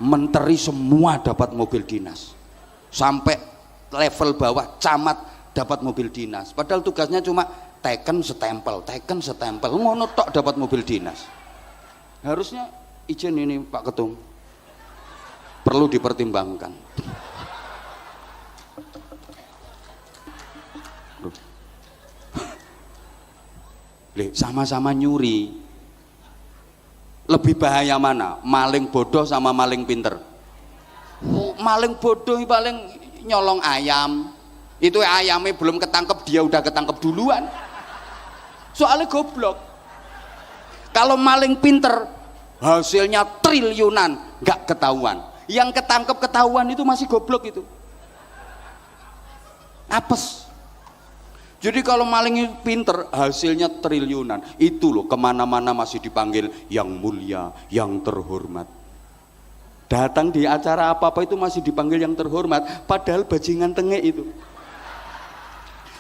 menteri semua dapat mobil dinas, sampai level bawah camat dapat mobil dinas, padahal tugasnya cuma teken setempel ngono tok dapat mobil dinas. Harusnya izin ini Pak Ketum perlu dipertimbangkan. Sama-sama nyuri, lebih bahaya mana? Maling bodoh sama maling pinter? Maling bodoh paling nyolong ayam, itu ayamnya belum ketangkep dia udah ketangkep duluan, soalnya goblok. Kalau maling pinter hasilnya triliunan nggak ketahuan, yang ketangkep ketahuan itu masih goblok, itu apes. Jadi kalau maling pinter hasilnya triliunan, itu loh kemana-mana masih dipanggil yang mulia, yang terhormat. Datang di acara apa-apa itu masih dipanggil yang terhormat, padahal bajingan tengek itu.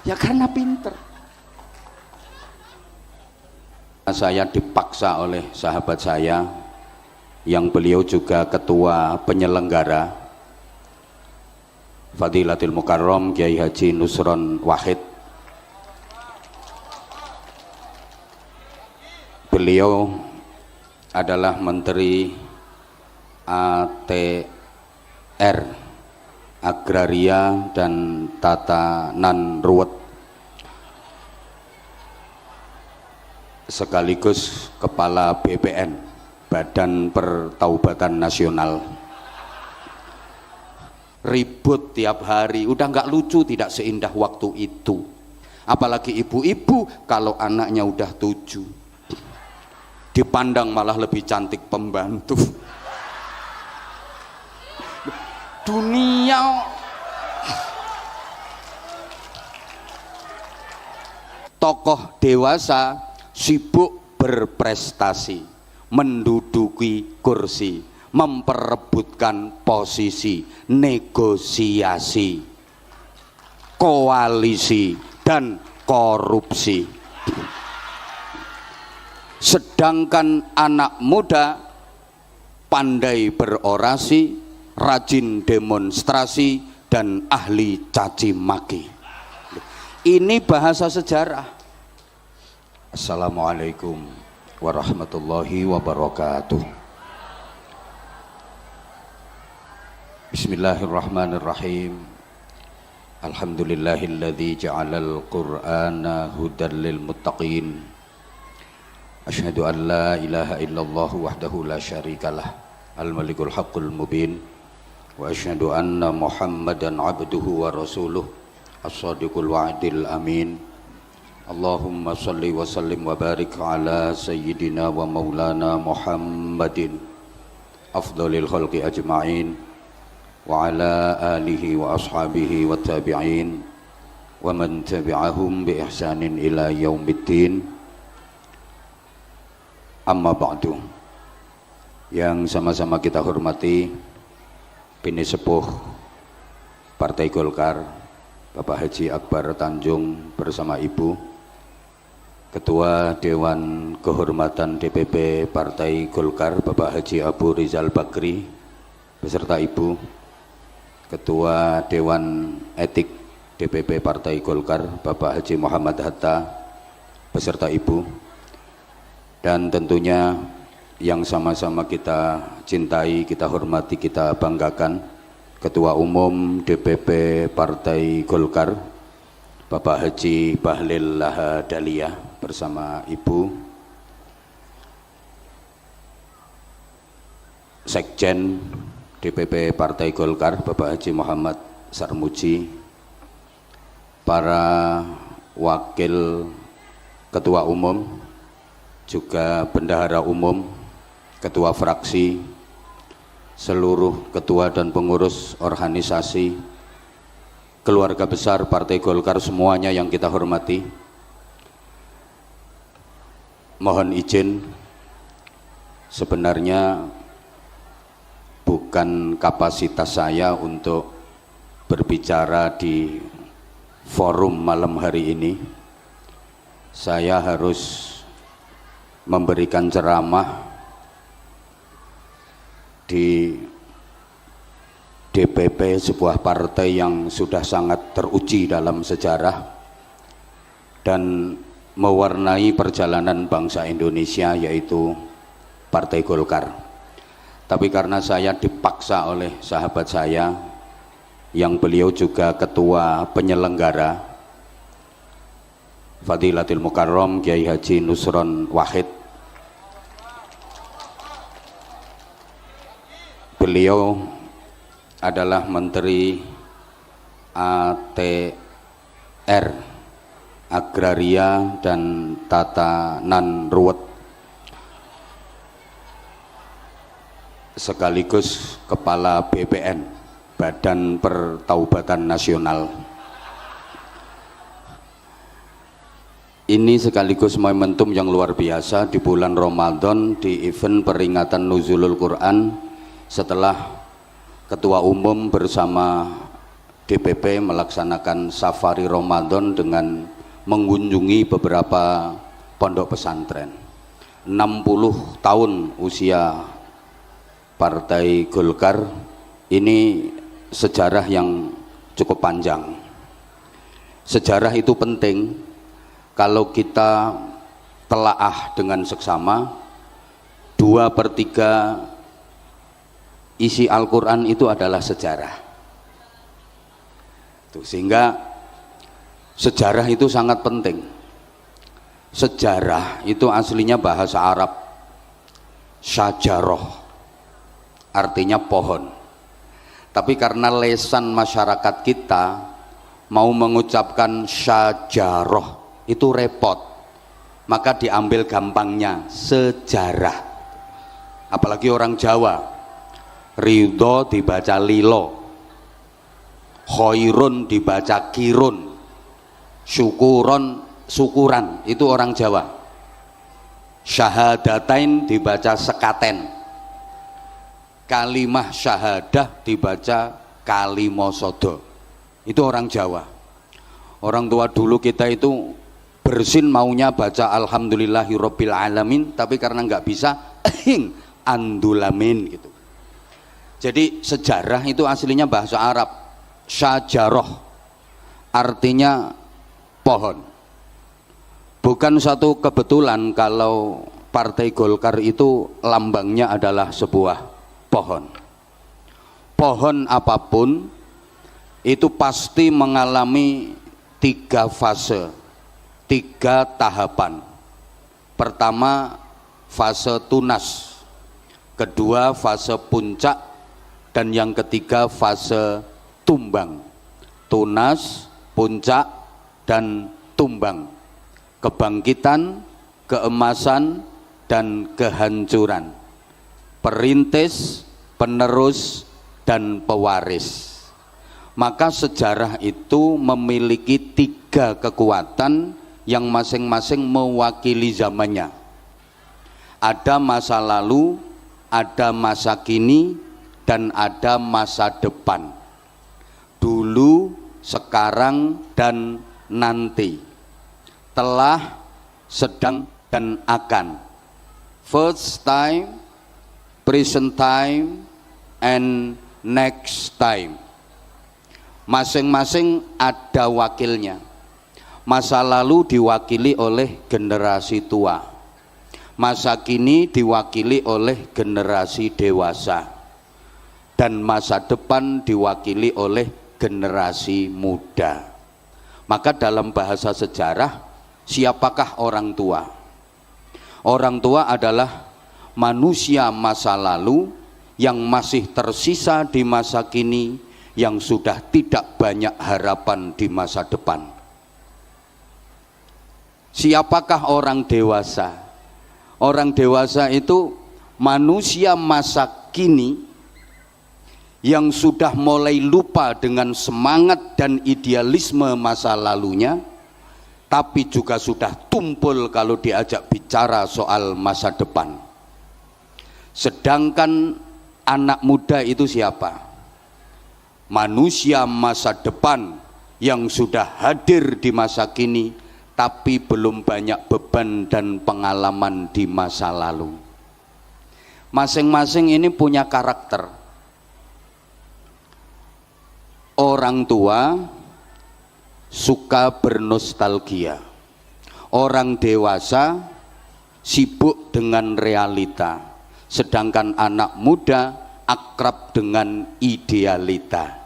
Ya karena pinter. Saya dipaksa oleh sahabat saya yang beliau juga ketua penyelenggara, Fadilatul Mukarram Kiai Haji Nusron Wahid. Beliau adalah Menteri ATR, Agraria dan Tatanan Ruwet, sekaligus Kepala BPN, Badan Pertaubatan Nasional. Ribut tiap hari, udah nggak lucu, tidak seindah waktu itu. Apalagi ibu-ibu kalau anaknya udah 7 dipandang malah lebih cantik pembantu. Dunia tokoh dewasa sibuk berprestasi, menduduki kursi, memperebutkan posisi, negosiasi, koalisi, dan korupsi. Sedangkan anak muda pandai berorasi, rajin demonstrasi, dan ahli caci maki. Ini bahasa sejarah. Assalamualaikum warahmatullahi wabarakatuh. Bismillahirrahmanirrahim. Alhamdulillahilladzi ja'alal qur'ana hudan lil muttaqin. Asyhadu an la ilaha illallah wahdahu la syarikalah al-malikul haqqul mubin, wa asyhadu anna muhammadan abduhu wa rasuluh as-sadiqul wa'dil amin. Allahumma salli wa sallim wa barik ala sayyidina wa maulana Muhammadin afdalil khalqi ajma'in wa ala alihi wa ashabihi wa tabi'in wa man tabi'ahum bi ihsanin ila yaumiddin. Amma ba'du. Yang sama-sama kita hormati Bini Sepuh Partai Golkar Bapak Haji Akbar Tanjung bersama Ibu, Ketua Dewan Kehormatan DPP Partai Golkar Bapak Haji Abu Rizal Bakri beserta Ibu, Ketua Dewan Etik DPP Partai Golkar Bapak Haji Muhammad Hatta beserta Ibu, dan tentunya yang sama-sama kita cintai, kita hormati, kita banggakan, Ketua Umum DPP Partai Golkar Bapak Haji Bahlil Lahadalia bersama Ibu, Sekjen DPP Partai Golkar Bapak Haji Muhammad Sarmuji, para wakil Ketua Umum, juga bendahara umum, ketua fraksi, seluruh ketua dan pengurus organisasi, keluarga besar Partai Golkar semuanya yang kita hormati. Mohon izin, sebenarnya bukan kapasitas saya untuk berbicara di forum malam hari ini. Saya harus memberikan ceramah di DPP, sebuah partai yang sudah sangat teruji dalam sejarah dan mewarnai perjalanan bangsa Indonesia, yaitu Partai Golkar. Tapi karena saya dipaksa oleh sahabat saya yang beliau juga ketua penyelenggara, Fadilatul Mukarram Kiai Haji Nusron Wahid, beliau adalah Menteri ATR, Agraria dan Tatanan Ruwet, sekaligus Kepala BPN, Badan Pertaubatan Nasional. Ini sekaligus momentum yang luar biasa di bulan Ramadan, di event peringatan Nuzulul Quran, setelah Ketua Umum bersama DPP melaksanakan safari Ramadan dengan mengunjungi beberapa pondok pesantren. 60 tahun usia Partai Golkar, ini sejarah yang cukup panjang. Sejarah itu penting kalau kita telaah dengan seksama. 2/3 isi Al-Quran itu adalah sejarah. Sehingga sejarah itu sangat penting. Sejarah itu aslinya bahasa Arab syajaroh, artinya pohon. Tapi karena lesan masyarakat kita mau mengucapkan syajaroh itu repot, maka diambil gampangnya sejarah. Apalagi orang Jawa, ridho dibaca lilo, khairun dibaca kirun, syukuron syukuran, itu orang Jawa. Syahadatain dibaca sekaten, kalimah syahadah dibaca kalimosodo, itu orang Jawa. Orang tua dulu kita itu bersin maunya baca alhamdulillahirabbil alamin, tapi karena nggak bisa andulamin gitu. Jadi sejarah itu aslinya bahasa Arab syajaroh, artinya pohon. Bukan satu kebetulan kalau Partai Golkar itu lambangnya adalah sebuah pohon. Pohon apapun itu pasti mengalami 3 fase, 3 tahapan. Pertama fase tunas, kedua fase puncak, dan yang ketiga fase tumbang. Tunas, puncak, dan tumbang. Kebangkitan, keemasan, dan kehancuran. Perintis, penerus, dan pewaris. Maka sejarah itu memiliki 3 kekuatan yang masing-masing mewakili zamannya. Ada masa lalu, ada masa kini, dan ada masa depan. Dulu, sekarang, dan nanti. Telah, sedang, dan akan. First time, present time, and next time. Masing-masing ada wakilnya. Masa lalu diwakili oleh generasi tua, masa kini diwakili oleh generasi dewasa, dan masa depan diwakili oleh generasi muda. Maka dalam bahasa sejarah, siapakah orang tua? Orang tua adalah manusia masa lalu yang masih tersisa di masa kini, yang sudah tidak banyak harapan di masa depan. Siapakah orang dewasa? Orang dewasa itu manusia masa kini yang sudah mulai lupa dengan semangat dan idealisme masa lalunya, tapi juga sudah tumpul kalau diajak bicara soal masa depan. Sedangkan anak muda itu siapa? Manusia masa depan yang sudah hadir di masa kini, tapi belum banyak beban dan pengalaman di masa lalu. Masing-masing ini punya karakter. Orang tua suka bernostalgia. Orang dewasa sibuk dengan realita. Sedangkan anak muda akrab dengan idealita.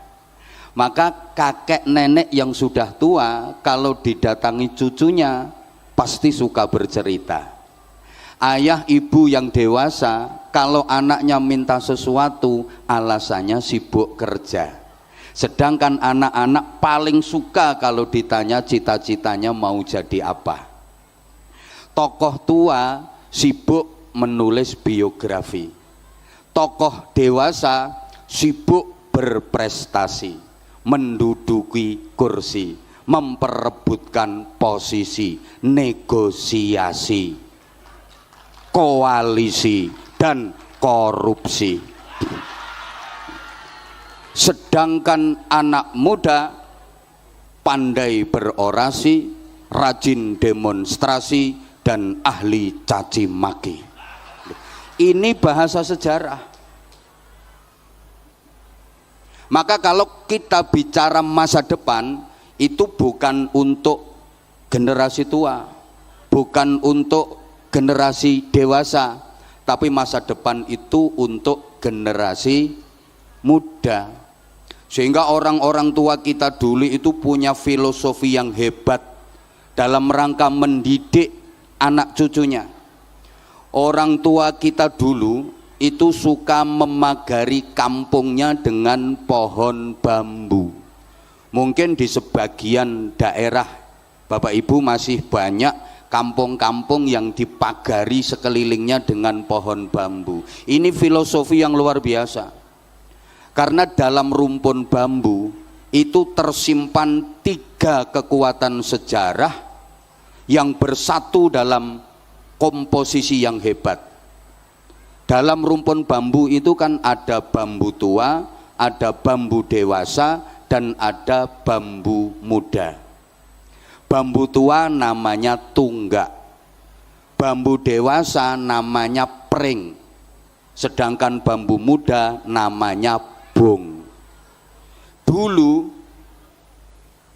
Maka kakek nenek yang sudah tua kalau didatangi cucunya pasti suka bercerita. Ayah ibu yang dewasa kalau anaknya minta sesuatu alasannya sibuk kerja. Sedangkan anak-anak paling suka kalau ditanya cita-citanya mau jadi apa. Tokoh tua sibuk menulis biografi. Tokoh dewasa sibuk berprestasi, menduduki kursi, memperebutkan posisi, negosiasi, koalisi, dan korupsi. Sedangkan anak muda pandai berorasi, rajin demonstrasi, dan ahli caci maki. Ini bahasa sejarah. Maka kalau kita bicara masa depan, itu bukan untuk generasi tua, bukan untuk generasi dewasa, tapi masa depan itu untuk generasi muda. Sehingga orang-orang tua kita dulu itu punya filosofi yang hebat dalam rangka mendidik anak cucunya. Orang tua kita dulu itu suka memagari kampungnya dengan pohon bambu. Mungkin di sebagian daerah Bapak Ibu masih banyak kampung-kampung yang dipagari sekelilingnya dengan pohon bambu. Ini filosofi yang luar biasa. Karena dalam rumpun bambu itu tersimpan 3 kekuatan sejarah yang bersatu dalam komposisi yang hebat. Dalam rumpun bambu itu kan ada bambu tua, ada bambu dewasa, dan ada bambu muda. Bambu tua namanya tunggak, bambu dewasa namanya pring, sedangkan bambu muda namanya bung. Dulu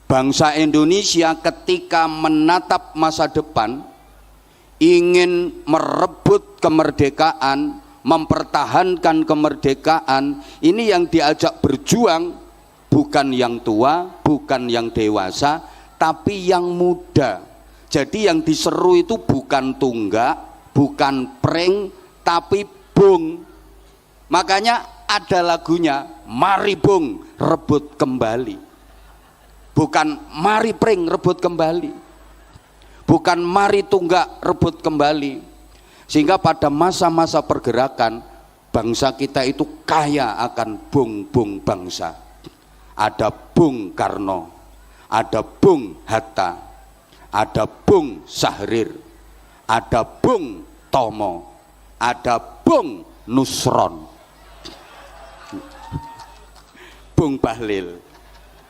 bangsa Indonesia ketika menatap masa depan, ingin merebut kemerdekaan, mempertahankan kemerdekaan, ini yang diajak berjuang bukan yang tua, bukan yang dewasa, tapi yang muda. Jadi yang diseru itu bukan tunggak, bukan pring, tapi bung. Makanya ada lagunya, mari bung rebut kembali, bukan mari pring rebut kembali, bukan mari tunggak rebut kembali. Sehingga pada masa-masa pergerakan bangsa kita itu kaya akan bung-bung bangsa. Ada Bung Karno, ada Bung Hatta, ada Bung Sahrir, ada Bung Tomo, ada Bung Nusron, Bung Bahlil.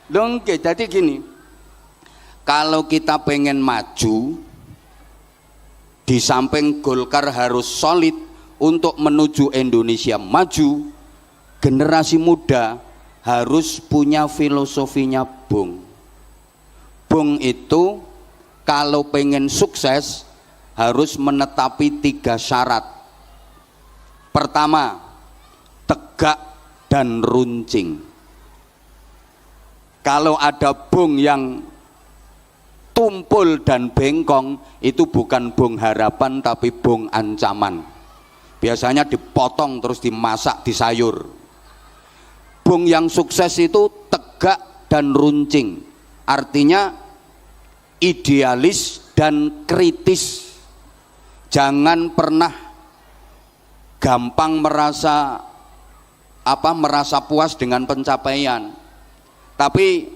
Oke, jadi gini, kalau kita pengen maju, di samping Golkar harus solid untuk menuju Indonesia maju, generasi muda harus punya filosofinya Bung. Bung itu kalau pengen sukses harus menetapi 3 syarat. Pertama, tegak dan runcing. Kalau ada Bung yang tumpul dan bengkong, itu bukan bung harapan tapi bung ancaman. Biasanya dipotong terus dimasak di sayur. Bung yang sukses itu tegak dan runcing, artinya idealis dan kritis. Jangan pernah gampang merasa puas dengan pencapaian, tapi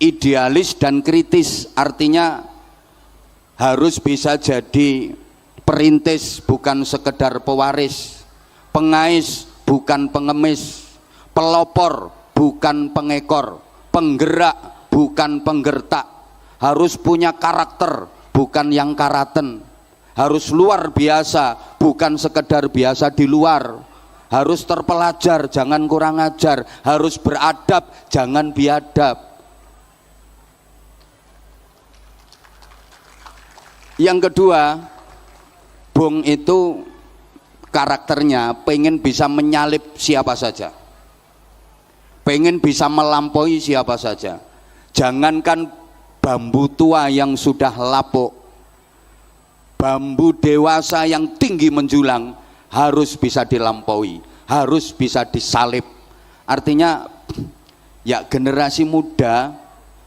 idealis dan kritis, artinya harus bisa jadi perintis bukan sekedar pewaris, pengais bukan pengemis, pelopor bukan pengekor, penggerak bukan penggertak, harus punya karakter bukan yang karaten, harus luar biasa bukan sekedar biasa di luar, harus terpelajar, jangan kurang ajar, harus beradab, jangan biadab. Yang kedua, Bung itu karakternya pengen bisa menyalip siapa saja, pengen bisa melampaui siapa saja. Jangankan bambu tua yang sudah lapuk, bambu dewasa yang tinggi menjulang harus bisa dilampaui, harus bisa disalip. Artinya ya generasi muda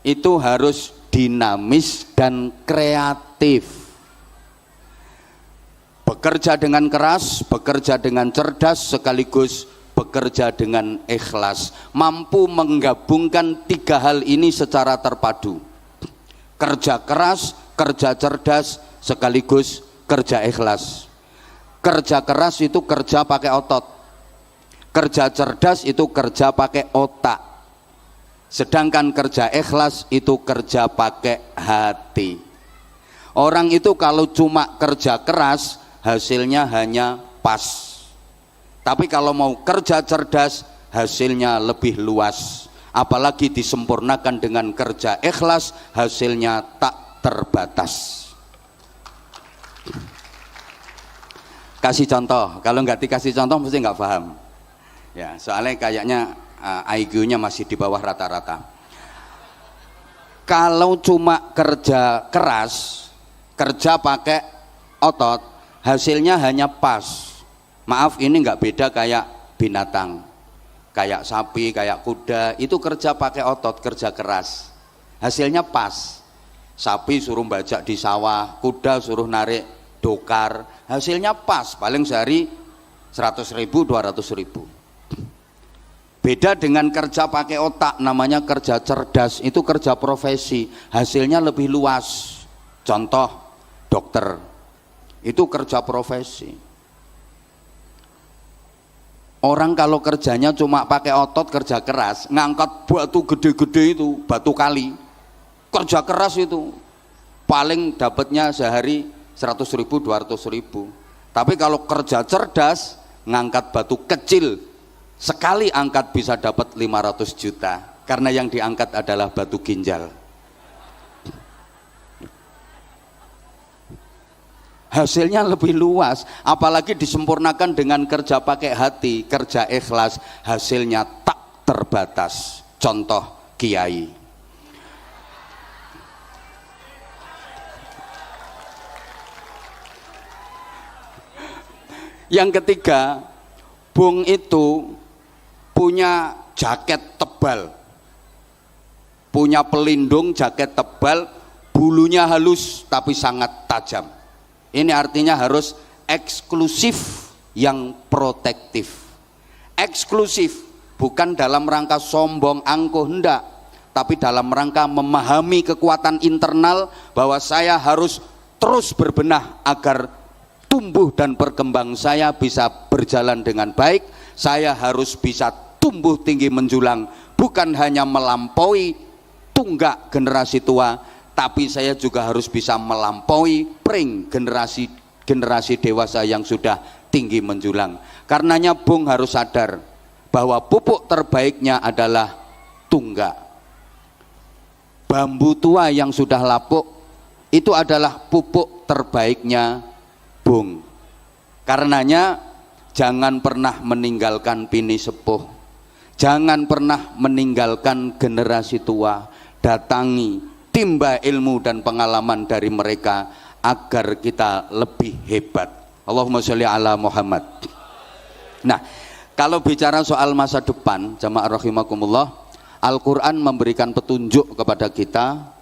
itu harus dinamis dan kreatif, bekerja dengan keras, bekerja dengan cerdas, sekaligus bekerja dengan ikhlas, mampu menggabungkan tiga hal ini secara terpadu: kerja keras, kerja cerdas, sekaligus kerja ikhlas. Kerja keras itu kerja pakai otot, kerja cerdas itu kerja pakai otak, sedangkan kerja ikhlas itu kerja pakai hati. Orang itu kalau cuma kerja keras hasilnya hanya pas, tapi kalau mau kerja cerdas hasilnya lebih luas, apalagi disempurnakan dengan kerja ikhlas hasilnya tak terbatas. Kasih contoh, kalau nggak dikasih contoh mesti nggak paham ya, soalnya kayaknya IQ-nya masih di bawah rata-rata. Kalau cuma kerja keras, kerja pakai otot, hasilnya hanya pas. Maaf, ini nggak beda kayak binatang, kayak sapi, kayak kuda, itu kerja pakai otot, kerja keras, hasilnya pas. Sapi suruh bajak di sawah, kuda suruh narik dokar, hasilnya pas, paling sehari 100.000, 200.000. Beda dengan kerja pakai otak, namanya kerja cerdas, itu kerja profesi, hasilnya lebih luas. Contoh, dokter, itu kerja profesi. Orang kalau kerjanya cuma pakai otot, kerja keras, ngangkat batu gede-gede itu, batu kali, kerja keras itu paling dapatnya sehari 100.000, 200.000. Tapi kalau kerja cerdas, ngangkat batu kecil, sekali angkat bisa dapat 500 juta, karena yang diangkat adalah batu ginjal. Hasilnya lebih luas, apalagi disempurnakan dengan kerja pakai hati, kerja ikhlas, hasilnya tak terbatas. Contoh kiai. Yang ketiga, Bung itu punya jaket tebal, punya pelindung jaket tebal, bulunya halus tapi sangat tajam. Ini artinya harus eksklusif yang protektif. Eksklusif bukan dalam rangka sombong angkuh, hendak, tapi dalam rangka memahami kekuatan internal bahwa saya harus terus berbenah agar tumbuh dan berkembang saya bisa berjalan dengan baik. Saya harus bisa tumbuh tinggi menjulang, bukan hanya melampaui tunggak generasi tua, tapi saya juga harus bisa melampaui pring generasi dewasa yang sudah tinggi menjulang. Karenanya Bung harus sadar bahwa pupuk terbaiknya adalah tunggak. Bambu tua yang sudah lapuk itu adalah pupuk terbaiknya Bung. Karenanya jangan pernah meninggalkan pini sepuh, jangan pernah meninggalkan generasi tua, datangi, timba ilmu dan pengalaman dari mereka agar kita lebih hebat. Allahumma sholli ala Muhammad. Nah, kalau bicara soal masa depan, jamaah rahimakumullah, Al-Quran memberikan petunjuk kepada kita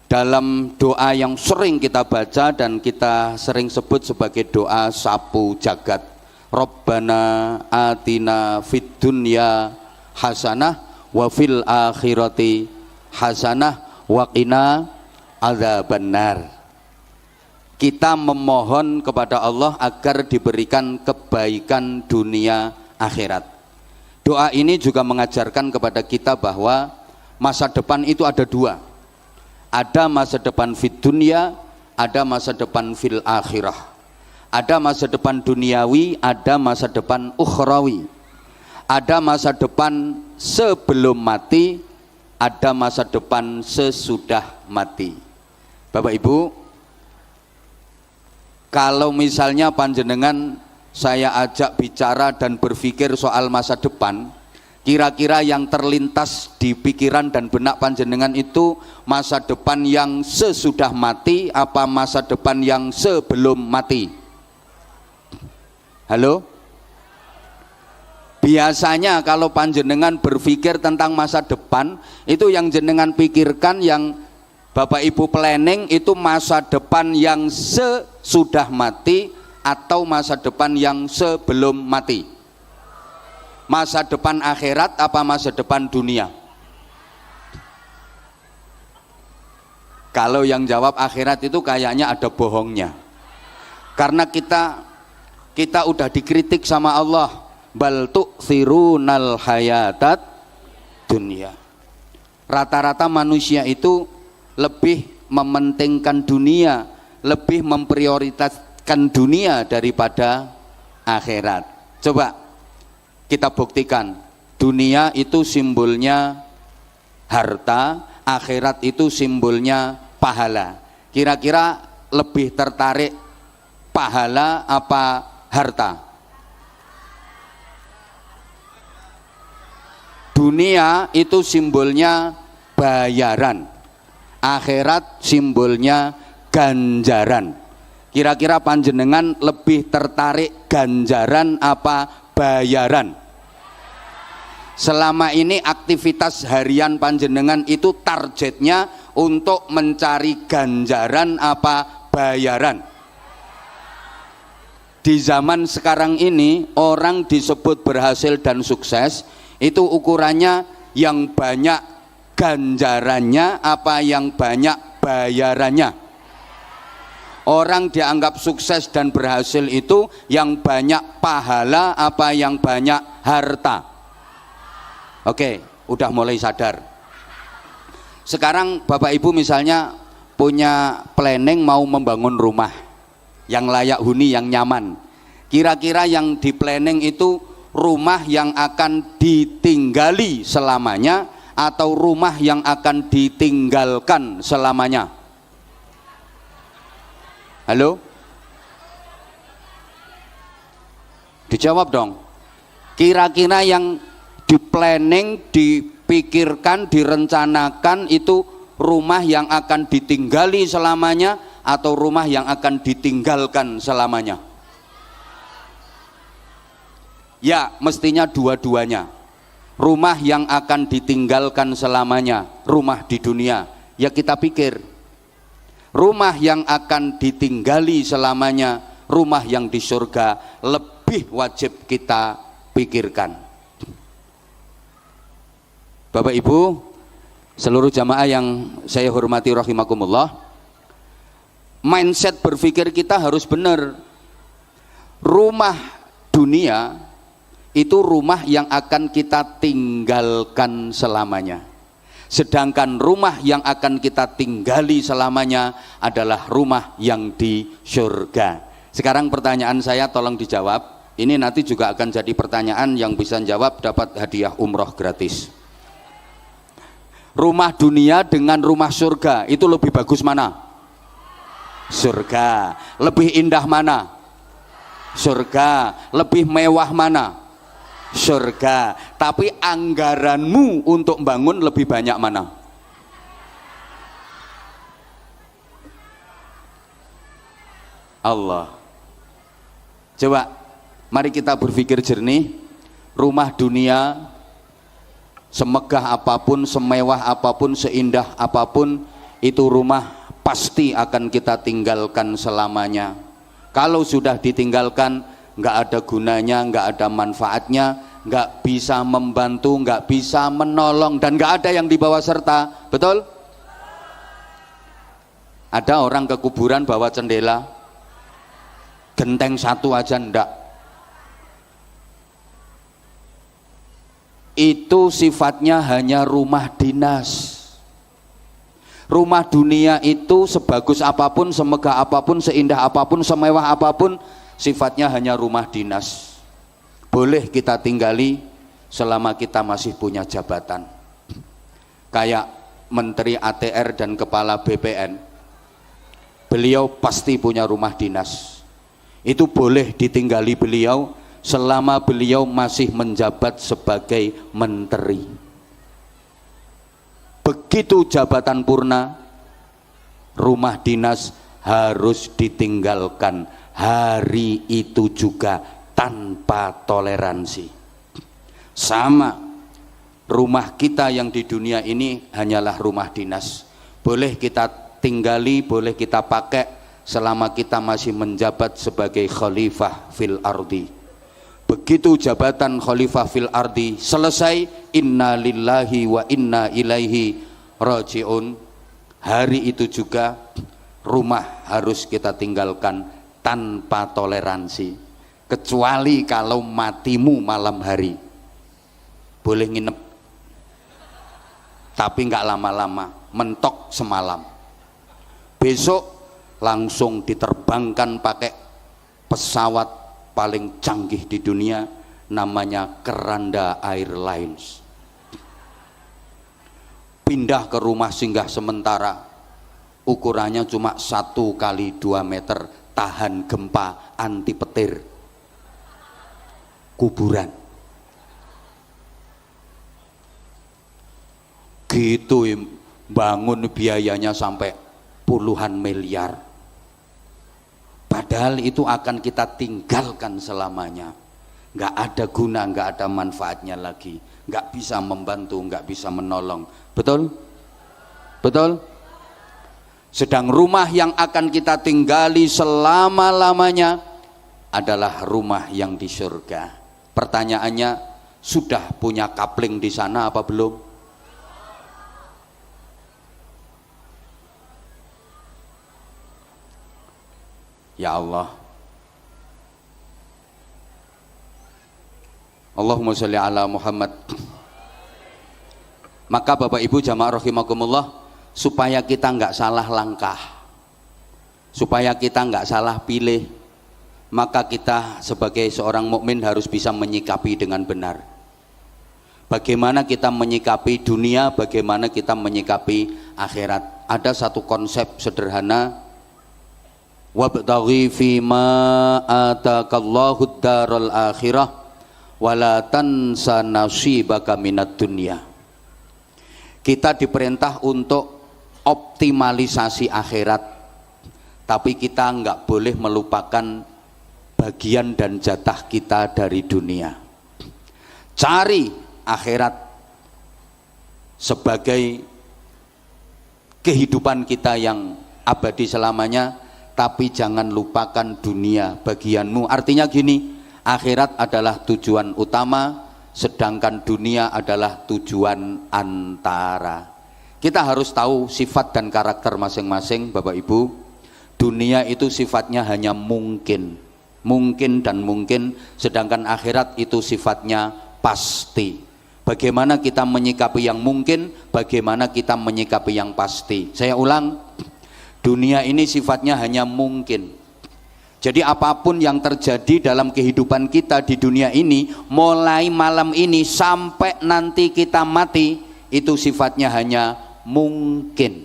dalam doa yang sering kita baca dan kita sering sebut sebagai doa sapu jagat. Rabbana atina fid dunya hasanah wa fil akhirati hasanah wa qina adzabannar. Kita memohon kepada Allah agar diberikan kebaikan dunia akhirat. Doa ini juga mengajarkan kepada kita bahwa masa depan itu ada dua. Ada masa depan fid dunya, ada masa depan fil akhirah. Ada masa depan duniawi, ada masa depan ukhrawi. Ada masa depan sebelum mati, ada masa depan sesudah mati. Bapak Ibu, kalau misalnya panjenengan saya ajak bicara dan berpikir soal masa depan, kira-kira yang terlintas di pikiran dan benak panjenengan itu masa depan yang sesudah mati apa masa depan yang sebelum mati? Halo? Biasanya kalau panjenengan berpikir tentang masa depan, itu yang jenengan pikirkan, yang Bapak Ibu planning itu masa depan yang sesudah mati atau masa depan yang sebelum mati? Masa depan akhirat apa masa depan dunia? Kalau yang jawab akhirat itu kayaknya ada bohongnya. Karena kita udah dikritik sama Allah, bal tu'thirunal hayatat dunia. Rata-rata manusia itu lebih mementingkan dunia, lebih memprioritaskan dunia daripada akhirat. Coba kita buktikan, dunia itu simbolnya harta, akhirat itu simbolnya pahala. Kira-kira lebih tertarik pahala apa harta? Dunia itu simbolnya bayaran, akhirat simbolnya ganjaran. Kira-kira panjenengan lebih tertarik ganjaran apa bayaran? Selama ini aktivitas harian panjenengan itu targetnya untuk mencari ganjaran apa bayaran? Di zaman sekarang ini orang disebut berhasil dan sukses itu ukurannya yang banyak ganjarannya apa yang banyak bayarannya? Orang dianggap sukses dan berhasil itu yang banyak pahala apa yang banyak harta? Oke, udah mulai sadar. Sekarang Bapak Ibu misalnya punya planning mau membangun rumah yang layak huni, yang nyaman. Kira-kira yang di planning itu rumah yang akan ditinggali selamanya atau rumah yang akan ditinggalkan selamanya? Halo? Dijawab dong. Kira-kira yang di planning, dipikirkan, direncanakan itu rumah yang akan ditinggali selamanya atau rumah yang akan ditinggalkan selamanya? Ya, mestinya dua-duanya. Rumah yang akan ditinggalkan selamanya, rumah di dunia. Ya kita pikir, rumah yang akan ditinggali selamanya, rumah yang di surga, lebih wajib kita pikirkan. Bapak Ibu, seluruh jamaah yang saya hormati rahimakumullah, mindset berpikir kita harus benar. Rumah dunia itu rumah yang akan kita tinggalkan selamanya. Sedangkan rumah yang akan kita tinggali selamanya adalah rumah yang di surga. Sekarang pertanyaan saya tolong dijawab. Ini nanti juga akan jadi pertanyaan, yang bisa jawab dapat hadiah umroh gratis. Rumah dunia dengan rumah surga itu lebih bagus mana? Surga. Lebih indah mana? Surga. Lebih mewah mana? Surga. Tapi anggaranmu untuk bangun lebih banyak mana? Allah. Coba mari kita berpikir jernih. Rumah dunia semegah apapun, semewah apapun, seindah apapun, itu rumah pasti akan kita tinggalkan selamanya. Kalau sudah ditinggalkan, nggak ada gunanya, nggak ada manfaatnya, nggak bisa membantu, nggak bisa menolong, dan nggak ada yang dibawa serta. Betul? Ada orang ke kuburan bawa cendela, genteng satu aja ndak. Itu sifatnya hanya rumah dinas. Rumah dunia itu sebagus apapun, semegah apapun, seindah apapun, semewah apapun, sifatnya hanya rumah dinas. Boleh kita tinggali selama kita masih punya jabatan. Kayak Menteri ATR dan Kepala BPN, beliau pasti punya rumah dinas. Itu boleh ditinggali beliau selama beliau masih menjabat sebagai menteri. Begitu jabatan purna, rumah dinas harus ditinggalkan hari itu juga tanpa toleransi. Sama, rumah kita yang di dunia ini hanyalah rumah dinas. Boleh kita tinggali, boleh kita pakai selama kita masih menjabat sebagai khalifah fil ardi. Begitu jabatan khalifah fil ardi selesai, inna lillahi wa inna ilaihi rajiun, hari itu juga rumah harus kita tinggalkan tanpa toleransi, kecuali kalau matimu malam hari. Boleh nginep, tapi nggak lama-lama, mentok semalam. Besok langsung diterbangkan pakai pesawat paling canggih di dunia, namanya Keranda Airlines. Pindah ke rumah singgah sementara, ukurannya cuma 1 kali 2 meter, tahan gempa, anti petir. Kuburan. Gitu bangun biayanya sampai puluhan miliar. Padahal itu akan kita tinggalkan selamanya. Nggak ada guna, nggak ada manfaatnya lagi. Nggak bisa membantu, nggak bisa menolong. Betul? Betul? Sedang rumah yang akan kita tinggali selama-lamanya adalah rumah yang di surga. Pertanyaannya, sudah punya kapling di sana apa belum? Ya Allah, Allahumma sholli ala Muhammad. Maka Bapak Ibu jamaah rahimakumullah, supaya kita nggak salah langkah, supaya kita nggak salah pilih, maka kita sebagai seorang mukmin harus bisa menyikapi dengan benar. Bagaimana kita menyikapi dunia, bagaimana kita menyikapi akhirat. Ada satu konsep sederhana, wabtaghi fima atakallahu daral akhirah wala tansa nasibaka minad dunya. Kita diperintah untuk optimalisasi akhirat, tapi kita nggak boleh melupakan bagian dan jatah kita dari dunia. Cari akhirat sebagai kehidupan kita yang abadi selamanya, tapi jangan lupakan dunia bagianmu. Artinya gini, akhirat adalah tujuan utama, sedangkan dunia adalah tujuan antara. Kita harus tahu sifat dan karakter masing-masing, Bapak Ibu. Dunia itu sifatnya hanya mungkin dan mungkin, sedangkan akhirat itu sifatnya pasti. Bagaimana kita menyikapi yang mungkin, bagaimana kita menyikapi yang pasti. Saya ulang, dunia ini sifatnya hanya mungkin. Jadi apapun yang terjadi dalam kehidupan kita di dunia ini, mulai malam ini sampai nanti kita mati, itu sifatnya hanya mungkin.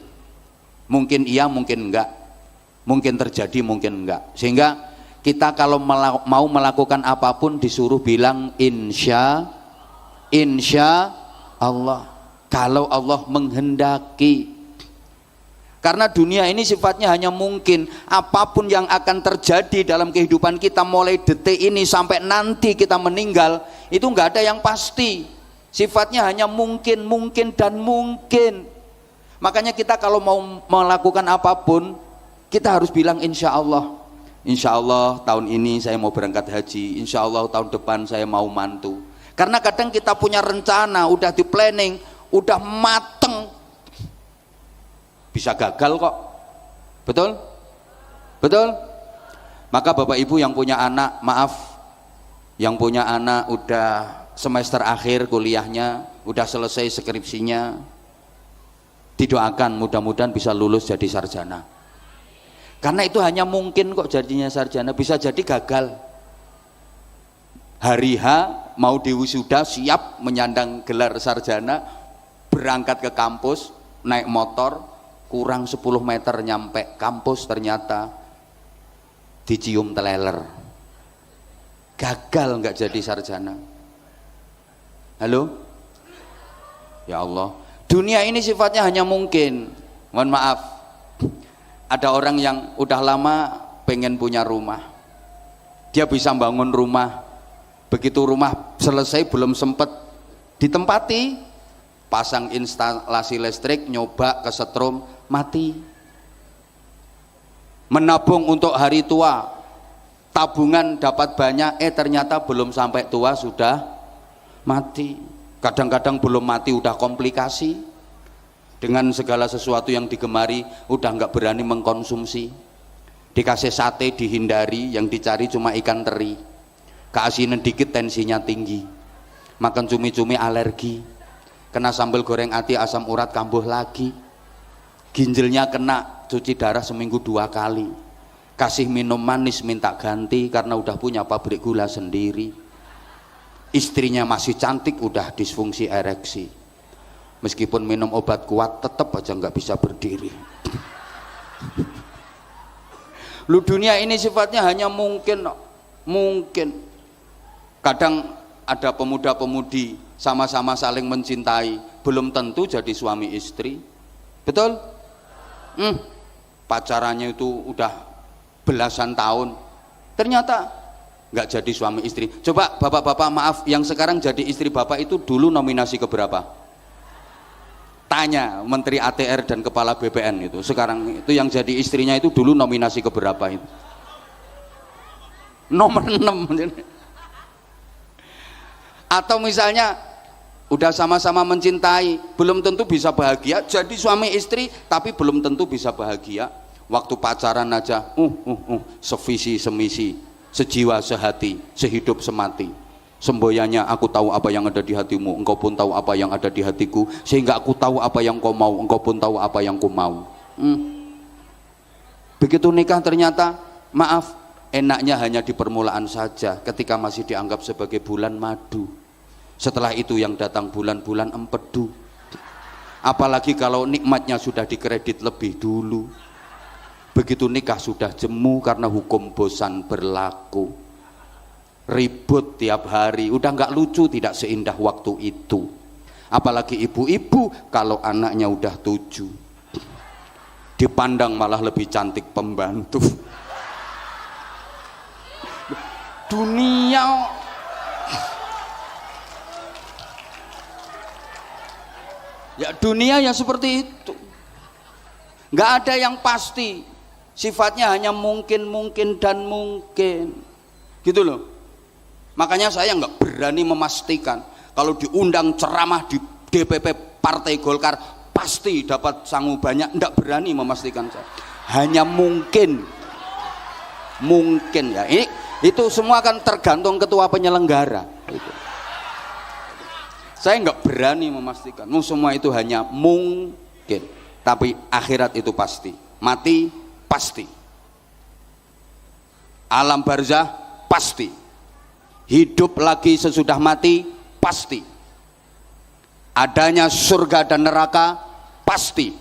Mungkin iya, mungkin enggak. Mungkin terjadi, mungkin enggak. Sehingga kita kalau mau melakukan apapun disuruh bilang insya Allah. Kalau Allah menghendaki. Karena dunia ini sifatnya hanya mungkin. Apapun yang akan terjadi dalam kehidupan kita mulai detik ini sampai nanti kita meninggal, itu nggak ada yang pasti. Sifatnya hanya mungkin dan mungkin. Makanya kita kalau mau melakukan apapun, kita harus bilang insya Allah. Insya Allah tahun ini saya mau berangkat haji. Insya Allah tahun depan saya mau mantu. Karena kadang kita punya rencana, udah di planning, udah mateng, bisa gagal kok. Betul? Betul? Maka Bapak Ibu yang punya anak, maaf, yang punya anak udah semester akhir kuliahnya, udah selesai skripsinya, Didoakan mudah-mudahan bisa lulus jadi sarjana. Karena itu hanya mungkin kok jadinya sarjana, bisa jadi gagal. Hari H mau diwisuda, siap menyandang gelar sarjana, berangkat ke kampus naik motor, kurang 10 meter nyampe kampus ternyata dicium teleler, gagal nggak jadi sarjana. Halo, ya Allah, dunia ini sifatnya hanya mungkin. Mohon maaf, ada orang yang udah lama pengen punya rumah, dia bisa bangun rumah, begitu rumah selesai belum sempet ditempati, pasang instalasi listrik, nyoba kesetrum, mati. Menabung untuk hari tua, tabungan dapat banyak, ternyata belum sampai tua sudah mati. Kadang-kadang belum mati udah komplikasi, dengan segala sesuatu yang digemari udah nggak berani mengkonsumsi. Dikasih sate dihindari, yang dicari cuma ikan teri. Keasinan dikit tensinya tinggi, makan cumi-cumi alergi, kena sambal goreng ati asam urat kambuh lagi, ginjalnya kena cuci darah seminggu 2 kali, kasih minum manis minta ganti karena udah punya pabrik gula sendiri. Istrinya masih cantik udah disfungsi ereksi, meskipun minum obat kuat tetap aja nggak bisa berdiri. Lu dunia ini sifatnya hanya mungkin. Kadang ada pemuda-pemudi sama-sama saling mencintai, belum tentu jadi suami istri, betul? Pacarannya itu udah belasan tahun, ternyata nggak jadi suami istri. Coba bapak-bapak, maaf, yang sekarang jadi istri bapak itu dulu nominasi ke berapa? Tanya Menteri ATR dan Kepala BPN itu, sekarang itu yang jadi istrinya itu dulu nominasi ke berapa itu? Nomor 6. Atau misalnya udah sama-sama mencintai, belum tentu bisa bahagia, jadi suami istri tapi belum tentu bisa bahagia. Waktu pacaran aja sevisi semisi, sejiwa sehati, sehidup semati. Semboyannya, aku tahu apa yang ada di hatimu, engkau pun tahu apa yang ada di hatiku, sehingga aku tahu apa yang kau mau, engkau pun tahu apa yang ku mau. Begitu nikah ternyata, maaf, enaknya hanya di permulaan saja, ketika masih dianggap sebagai bulan madu. Setelah itu yang datang bulan-bulan empedu. Apalagi kalau nikmatnya sudah dikredit lebih dulu. Begitu nikah sudah jemu karena hukum bosan berlaku. Ribut tiap hari, udah nggak lucu, tidak seindah waktu itu. Apalagi ibu-ibu kalau anaknya udah 7, dipandang malah lebih cantik pembantu. Dunia ya, dunia ya seperti itu, nggak ada yang pasti, sifatnya hanya mungkin dan mungkin, gitu loh. Makanya saya nggak berani memastikan kalau diundang ceramah di DPP Partai Golkar pasti dapat sangu banyak, nggak berani memastikan saya. Hanya mungkin ya. Itu semua kan tergantung ketua penyelenggara. Saya nggak berani memastikan, semua itu hanya mungkin. Tapi akhirat itu pasti, mati pasti, alam barzah pasti, hidup lagi sesudah mati pasti, adanya surga dan neraka pasti.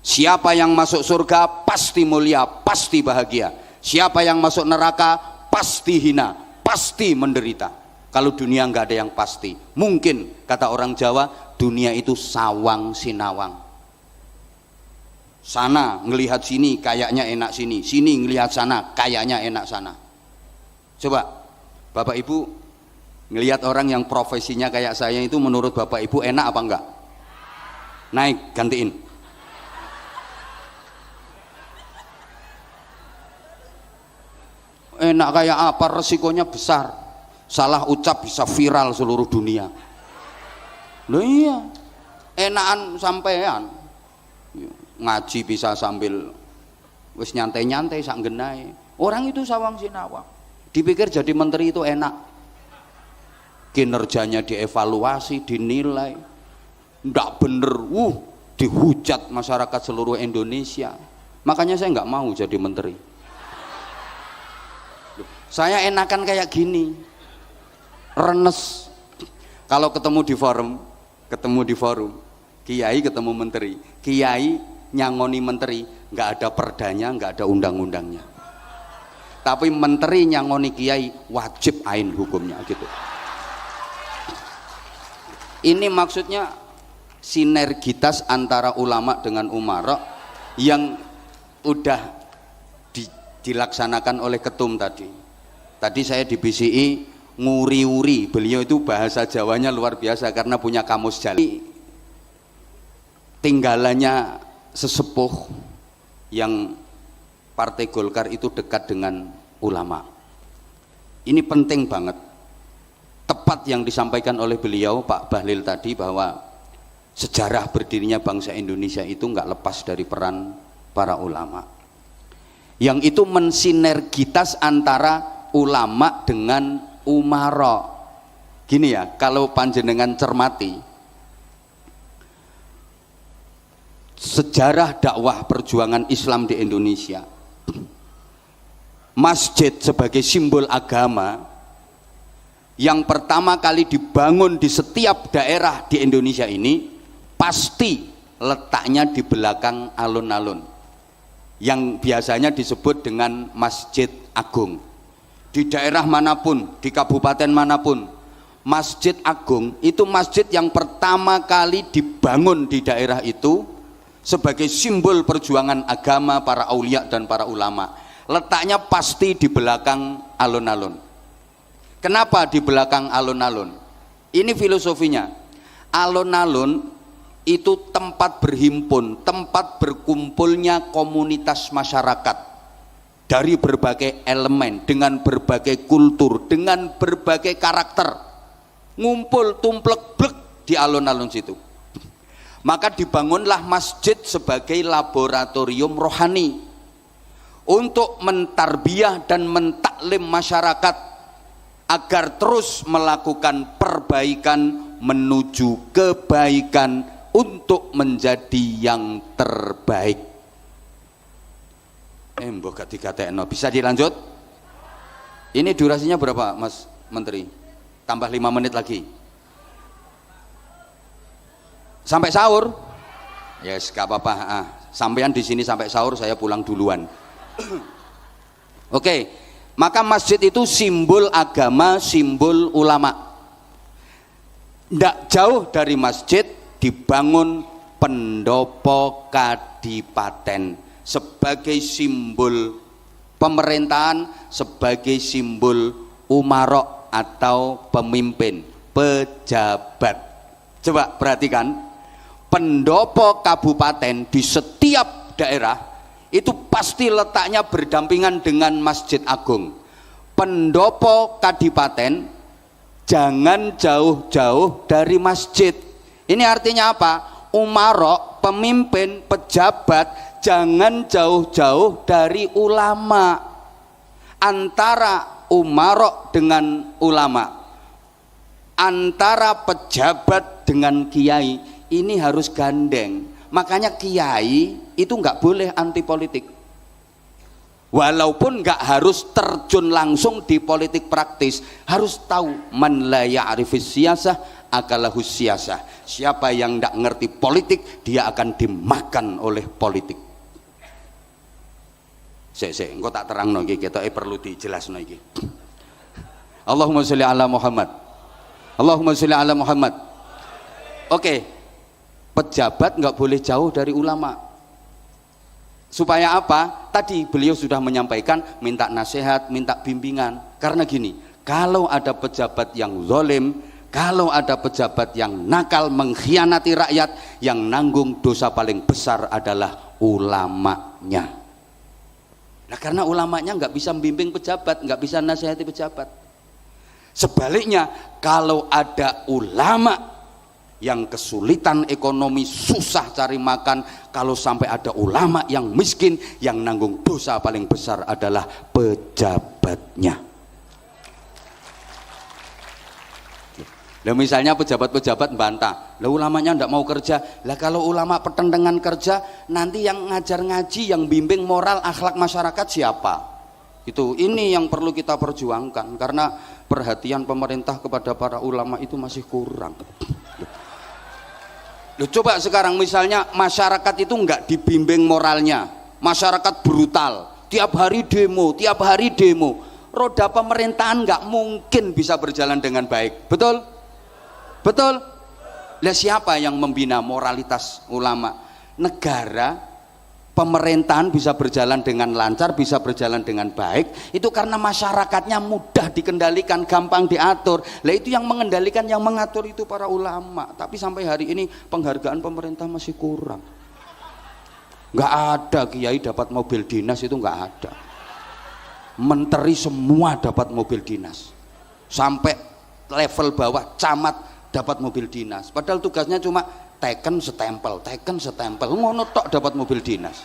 Siapa yang masuk surga pasti mulia, pasti bahagia. Siapa yang masuk neraka pasti hina, pasti menderita. Kalau dunia nggak ada yang pasti. Mungkin kata orang Jawa, dunia itu sawang sinawang. Sana ngelihat sini kayaknya enak sini, sini ngelihat sana kayaknya enak sana. Coba Bapak Ibu ngelihat orang yang profesinya kayak saya itu, menurut Bapak Ibu enak apa enggak? Naik, gantiin. Enak kayak apa? Resikonya besar. Salah ucap bisa viral seluruh dunia. Loh iya, enakan sampean ngaji bisa sambil wis nyantai-nyantai sak genai. Orang itu sawang sinawang. Dipikir jadi menteri itu enak. Kinerjanya dievaluasi, dinilai. Ndak bener, dihujat masyarakat seluruh Indonesia. Makanya saya nggak mau jadi menteri. Saya enakan kayak gini, renes. Kalau ketemu di forum, kiai ketemu menteri, kiai nyangoni menteri, nggak ada perdanya, nggak ada undang-undangnya. Tapi menteri nyangoni kiai wajib ain hukumnya gitu. Ini maksudnya sinergitas antara ulama dengan umara yang udah dilaksanakan oleh ketum tadi. Tadi saya di BCI nguri-uri, beliau itu bahasa Jawanya luar biasa karena punya kamus jalan. Tinggalannya sesepuh yang Partai Golkar itu dekat dengan ulama. Ini penting banget. Tepat yang disampaikan oleh beliau Pak Bahlil tadi bahwa sejarah berdirinya bangsa Indonesia itu nggak lepas dari peran para ulama. Yang itu mensinergitas antara ulama dengan umara. Gini ya, kalau panjenengan cermati sejarah dakwah perjuangan Islam di Indonesia, masjid sebagai simbol agama yang pertama kali dibangun di setiap daerah di Indonesia ini pasti letaknya di belakang alun-alun yang biasanya disebut dengan Masjid Agung. Di daerah manapun, di kabupaten manapun, Masjid Agung itu masjid yang pertama kali dibangun di daerah itu sebagai simbol perjuangan agama para aulia dan para ulama. Letaknya pasti di belakang alun-alun. Kenapa di belakang alun-alun? Ini filosofinya. Alun-alun itu tempat berhimpun, tempat berkumpulnya komunitas masyarakat dari berbagai elemen, dengan berbagai kultur, dengan berbagai karakter, ngumpul tumplek-blek di alun-alun situ. Maka dibangunlah masjid sebagai laboratorium rohani untuk mentarbiyah dan mentaklim masyarakat agar terus melakukan perbaikan menuju kebaikan untuk menjadi yang terbaik. Mbok gak dikatekno. Bisa dilanjut? Ini durasinya berapa Mas Menteri? Tambah 5 menit lagi sampai sahur. Yes, gak apa-apa. Sampean di sini sampai sahur, saya pulang duluan. Oke, maka masjid itu simbol agama, simbol ulama. Tidak jauh dari masjid dibangun pendopo kadipaten sebagai simbol pemerintahan, sebagai simbol umarok atau pemimpin, pejabat. Coba perhatikan, pendopo kabupaten di setiap daerah itu pasti letaknya berdampingan dengan Masjid Agung. Pendopo kadipaten jangan jauh-jauh dari masjid. Ini artinya apa? Umarok, pemimpin, pejabat jangan jauh-jauh dari ulama. Antara umarok dengan ulama, antara pejabat dengan kiai, ini harus gandeng. Makanya kiai itu nggak boleh anti politik, walaupun nggak harus terjun langsung di politik praktis. Harus tahu man la ya'rifis siyasah akalahus siyasah. Siapa yang nggak ngerti politik, dia akan dimakan oleh politik. Engko tak terangno iki, ketoke perlu dijelasno iki. Allahumma sholli ala Muhammad. Allahumma sholli ala Muhammad. Oke, pejabat nggak boleh jauh dari ulama. Supaya apa? Tadi beliau sudah menyampaikan, minta nasihat, minta bimbingan. Karena gini, kalau ada pejabat yang zalim, kalau ada pejabat yang nakal, mengkhianati rakyat, yang nanggung dosa paling besar adalah ulamanya. Nah, karena ulamanya nggak bisa membimbing pejabat, nggak bisa nasihati pejabat. Sebaliknya, kalau ada ulama yang kesulitan ekonomi, susah cari makan, kalau sampai ada ulama yang miskin, yang nanggung dosa paling besar adalah pejabatnya. Lah misalnya pejabat-pejabat bantah, lah ulamanya ndak mau kerja. Lah kalau ulama pertentangan kerja, nanti yang ngajar ngaji, yang bimbing moral akhlak masyarakat siapa? Itu ini yang perlu kita perjuangkan, karena perhatian pemerintah kepada para ulama itu masih kurang. Loh, coba sekarang misalnya masyarakat itu nggak dibimbing moralnya, masyarakat brutal, tiap hari demo, roda pemerintahan nggak mungkin bisa berjalan dengan baik, betul? Betul? Lah siapa yang membina moralitas ulama? Negara, pemerintahan bisa berjalan dengan lancar, bisa berjalan dengan baik, itu karena masyarakatnya mudah dikendalikan, gampang diatur. Lah itu yang mengendalikan, yang mengatur itu para ulama. Tapi sampai hari ini penghargaan pemerintah masih kurang. Nggak ada kiai dapat mobil dinas, itu nggak ada. Menteri semua dapat mobil dinas, sampai level bawah camat dapat mobil dinas, padahal tugasnya cuma teken setempel, ngono tok dapat mobil dinas.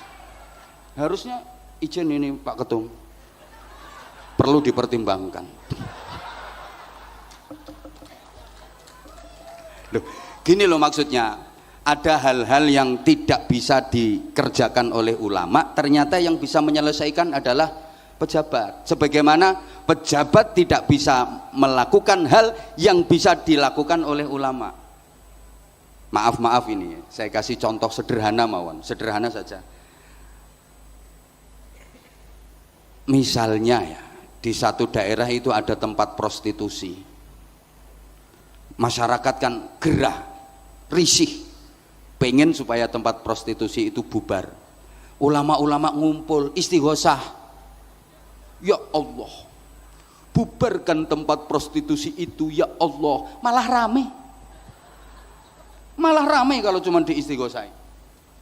Harusnya izin ini Pak Ketum perlu dipertimbangkan. Loh, gini loh maksudnya, ada hal-hal yang tidak bisa dikerjakan oleh ulama, ternyata yang bisa menyelesaikan adalah pejabat. Sebagaimana pejabat tidak bisa melakukan hal yang bisa dilakukan oleh ulama. Maaf ini, saya kasih contoh sederhana mawon, sederhana saja. Misalnya ya, di satu daerah itu ada tempat prostitusi. Masyarakat kan gerah, risih, pengen supaya tempat prostitusi itu bubar. Ulama-ulama ngumpul, istighosah. Ya Allah, bubarkan tempat prostitusi itu ya Allah. Malah rame kalau cuma diistighosai.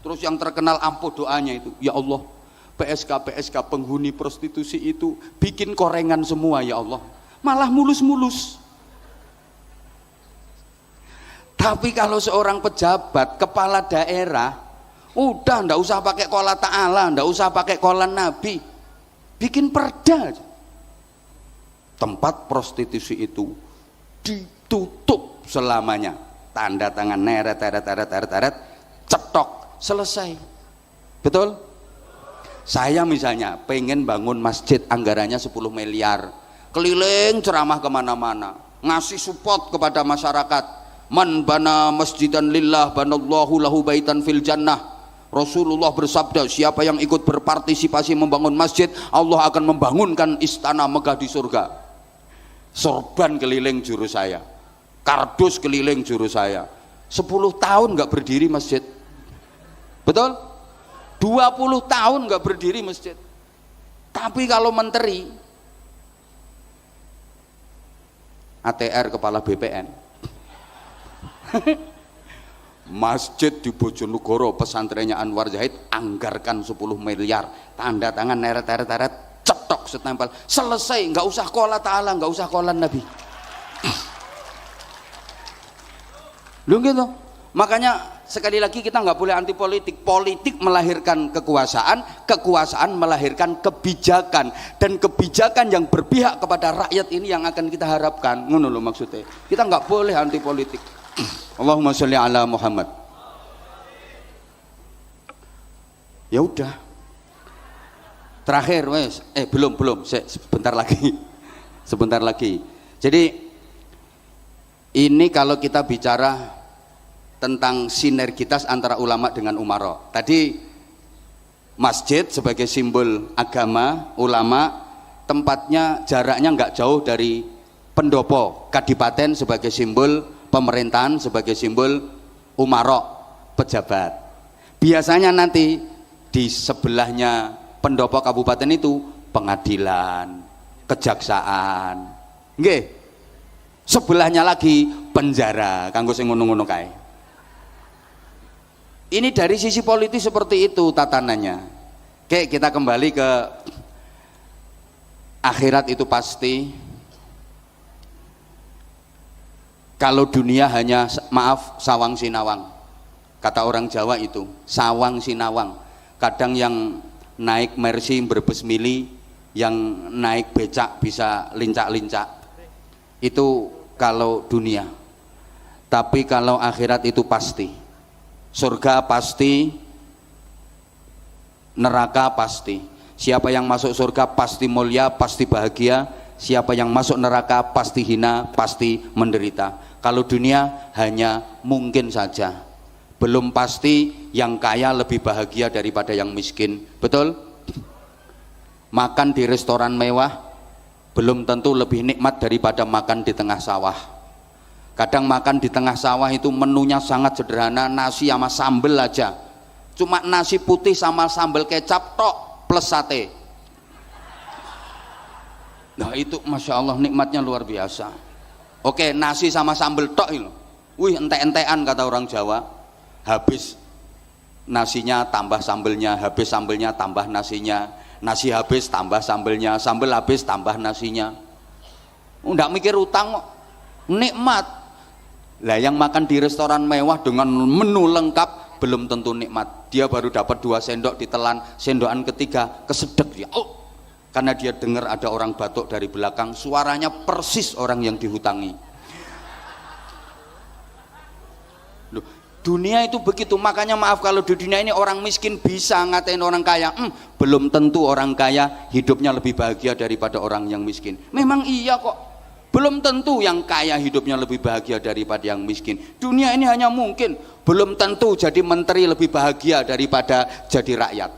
Terus yang terkenal ampuh doanya itu, ya Allah, PSK penghuni prostitusi itu bikin korengan semua ya Allah. Malah mulus-mulus. Tapi kalau seorang pejabat, kepala daerah, udah ndak usah pakai qola ta'ala, ndak usah pakai qola Nabi, bikin perda aja. Tempat prostitusi itu ditutup selamanya, tanda tangan neret, cetok, selesai. Betul? Saya misalnya pengen bangun masjid, anggarannya 10 miliar, keliling ceramah kemana-mana, ngasih support kepada masyarakat. Man bana masjidan lillah banallahu lahu baitan fil jannah. Rasulullah bersabda, siapa yang ikut berpartisipasi membangun masjid, Allah akan membangunkan istana megah di surga. Sorban keliling juru saya, kardus keliling juru saya, 10 tahun nggak berdiri masjid. Betul? 20 tahun nggak berdiri masjid. Tapi kalau menteri, ATR kepala BPN, masjid di Bojonegoro pesantrennya Anwar Zahid anggarkan 10 miliar, tanda tangan neret, cetok setempel, selesai. Nggak usah qola ta'ala, nggak usah qola Nabi. Lu gitu. Makanya sekali lagi kita nggak boleh anti politik. Politik melahirkan kekuasaan, kekuasaan melahirkan kebijakan, dan kebijakan yang berpihak kepada rakyat ini yang akan kita harapkan. Ngono loh maksudnya. Kita nggak boleh anti politik. Allahumma sholli ala Muhammad. Ya udah. Terakhir wes, belum, sebentar lagi. Sebentar lagi. Jadi ini kalau kita bicara tentang sinergitas antara ulama dengan umara. Tadi masjid sebagai simbol agama, ulama tempatnya jaraknya nggak jauh dari pendopo, kadipaten sebagai simbol pemerintahan, sebagai simbol umara, pejabat. Biasanya nanti di sebelahnya pendopo kabupaten itu pengadilan, kejaksaan, nggih. Sebelahnya lagi penjara, kanggo sing ngono-ngono kae. Ini dari sisi politis seperti itu tatanannya. Oke, kita kembali ke akhirat. Itu pasti. Kalau dunia hanya, maaf, sawang sinawang, kata orang Jawa itu, sawang sinawang. Kadang yang naik Mercy Brebes Mili, yang naik becak bisa lincak-lincak. Itu kalau dunia. Tapi kalau akhirat itu pasti, surga pasti, neraka pasti. Siapa yang masuk surga pasti mulia, pasti bahagia. Siapa yang masuk neraka pasti hina, pasti menderita. Kalau dunia hanya mungkin saja, belum pasti yang kaya lebih bahagia daripada yang miskin. Betul? Makan di restoran mewah belum tentu lebih nikmat daripada makan di tengah sawah. Kadang makan di tengah sawah itu menunya sangat sederhana, nasi sama sambel aja, cuma nasi putih sama sambal kecap tok plus sate. Nah itu Masya Allah nikmatnya luar biasa. Oke, nasi sama sambal tok itu, wih ente-entean kata orang Jawa. Habis nasinya tambah sambelnya, habis sambelnya tambah nasinya, nasi habis tambah sambelnya, sambel habis tambah nasinya. Nggak mikir utang kok, nikmat. Lah yang makan di restoran mewah dengan menu lengkap belum tentu nikmat. Dia baru dapat 2 sendok ditelan, sendokan ketiga kesedek dia. Oh, karena dia dengar ada orang batuk dari belakang, suaranya persis orang yang dihutangi. Loh, dunia itu begitu. Makanya maaf kalau di dunia ini orang miskin bisa ngatain orang kaya. Belum tentu orang kaya hidupnya lebih bahagia daripada orang yang miskin. Memang iya kok. Belum tentu yang kaya hidupnya lebih bahagia daripada yang miskin. Dunia ini hanya mungkin. Belum tentu jadi menteri lebih bahagia daripada jadi rakyat.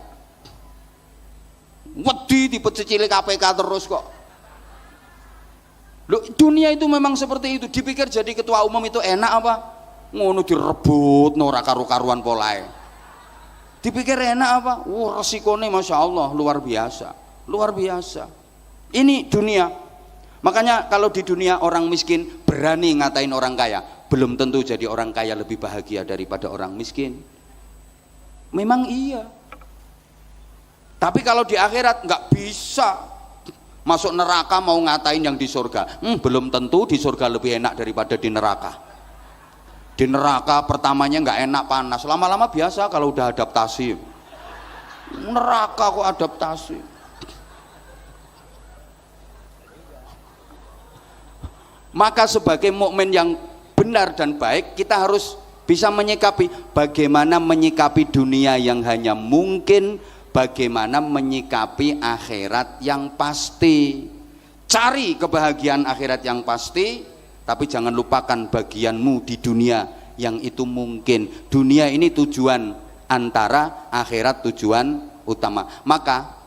Wedi dipecicili KPK terus kok. Loh, dunia itu memang seperti itu. Dipikir jadi ketua umum itu enak apa? Ngono direbut ora karu-karuan polae. Dipikir enak apa? Resikonya Masya Allah luar biasa. Luar biasa. Ini dunia. Makanya kalau di dunia orang miskin berani ngatain orang kaya, belum tentu jadi orang kaya lebih bahagia daripada orang miskin. Memang iya. Tapi kalau di akhirat nggak bisa. Masuk neraka mau ngatain yang di surga. Belum tentu di surga lebih enak daripada di neraka. Di neraka pertamanya nggak enak, panas, lama-lama biasa kalau udah adaptasi. Neraka kok adaptasi. Maka sebagai mukmin yang benar dan baik, kita harus bisa menyikapi bagaimana menyikapi dunia yang hanya mungkin, bagaimana menyikapi akhirat yang pasti. Cari kebahagiaan akhirat yang pasti, tapi jangan lupakan bagianmu di dunia yang itu mungkin. Dunia ini tujuan antara, akhirat tujuan utama. Maka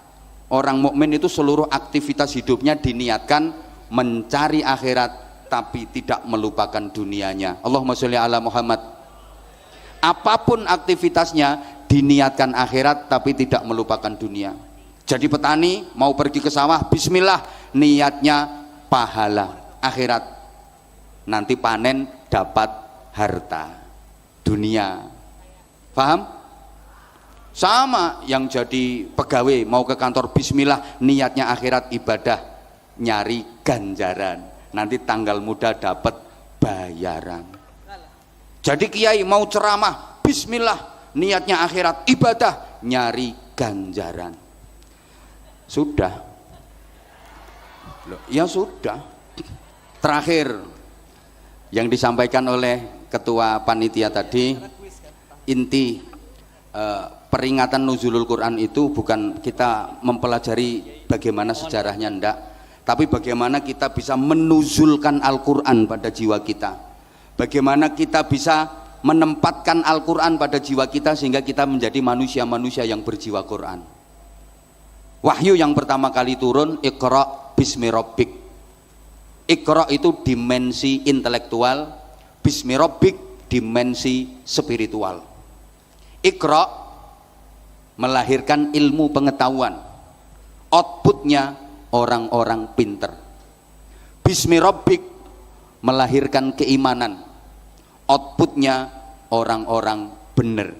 orang mukmin itu seluruh aktivitas hidupnya diniatkan mencari akhirat tapi tidak melupakan dunianya. Allahumma sholli ala Muhammad. Apapun aktivitasnya diniatkan akhirat tapi tidak melupakan dunia. Jadi petani mau pergi ke sawah, bismillah, niatnya pahala akhirat. Nanti panen dapat harta dunia. Paham? Sama yang jadi pegawai mau ke kantor, bismillah, niatnya akhirat, ibadah, nyari ganjaran. Nanti tanggal muda dapat bayaran. Jadi kiai mau ceramah, bismillah, niatnya akhirat, ibadah, nyari ganjaran. Sudah. Loh, ya sudah. Terakhir yang disampaikan oleh ketua panitia tadi, inti peringatan nuzulul Quran itu bukan kita mempelajari bagaimana sejarahnya, enggak, tapi bagaimana kita bisa menuzulkan Al-Quran pada jiwa kita, bagaimana kita bisa menempatkan Al-Quran pada jiwa kita sehingga kita menjadi manusia-manusia yang berjiwa Quran. Wahyu yang pertama kali turun, Iqra bismi rabbik. Iqra itu dimensi intelektual, bismi rabbik dimensi spiritual. Iqra melahirkan ilmu pengetahuan, outputnya orang-orang pinter. Bismi rabbik melahirkan keimanan, outputnya orang-orang benar.